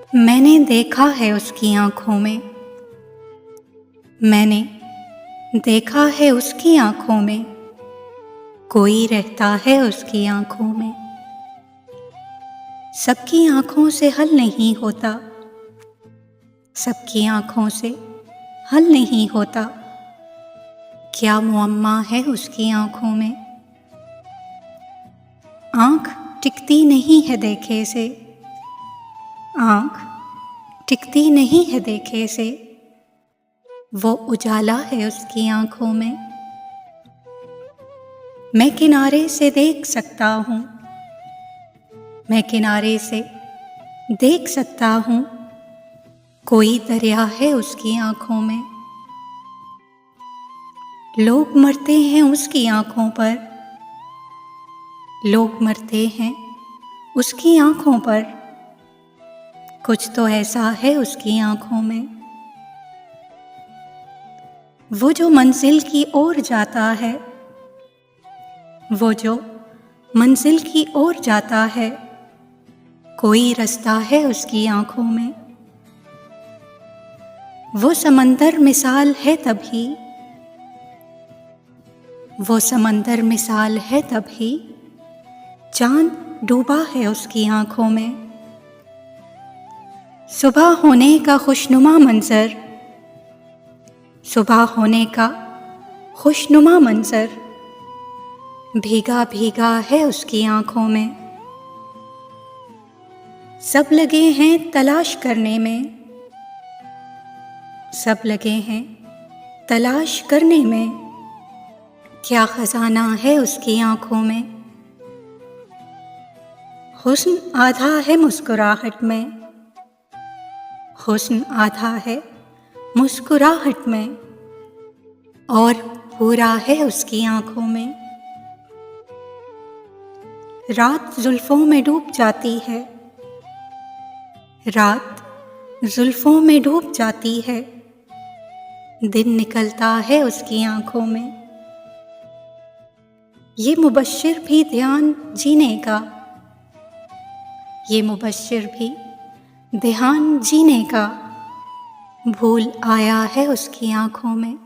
मैंने देखा है उसकी आँखों में, मैंने देखा है उसकी आँखों में, कोई रहता है उसकी आँखों में। सबकी आँखों से हल नहीं होता, सबकी आँखों से हल नहीं होता। क्या मुअम्मा है उसकी आँखों में। आँख टिकती नहीं है देखे से, आँख टिकती नहीं है देखे से। वो उजाला है उसकी आँखों में। मैं किनारे से देख सकता हूँ, मैं किनारे से देख सकता हूँ, कोई दरिया है उसकी आँखों में। लोग मरते हैं उसकी आँखों पर, लोग मरते हैं उसकी आँखों पर। कुछ तो ऐसा है उसकी आँखों में। वो जो मंजिल की ओर जाता है, वो जो मंजिल की ओर जाता है, कोई रास्ता है उसकी आँखों में। वो समंदर मिसाल है तभी, वो समंदर मिसाल है तभी, चांद डूबा है उसकी आँखों में। सुबह होने का खुशनुमा मंजर, सुबह होने का खुशनुमा मंजर, भीगा भीगा है उसकी आँखों में। सब लगे हैं तलाश करने में, सब लगे हैं तलाश करने में, क्या खजाना है उसकी आँखों में। हुस्न आधा है मुस्कुराहट में, हुस्न आधा है मुस्कुराहट में, और पूरा है उसकी आँखों में। रात जुल्फों में डूब जाती है, रात जुल्फों में डूब जाती है, दिन निकलता है उसकी आँखों में। ये मुबश्शिर भी ध्यान जीने का, ये मुबश्शिर भी ध्यान जीने का, भूल आया है उसकी आँखों में।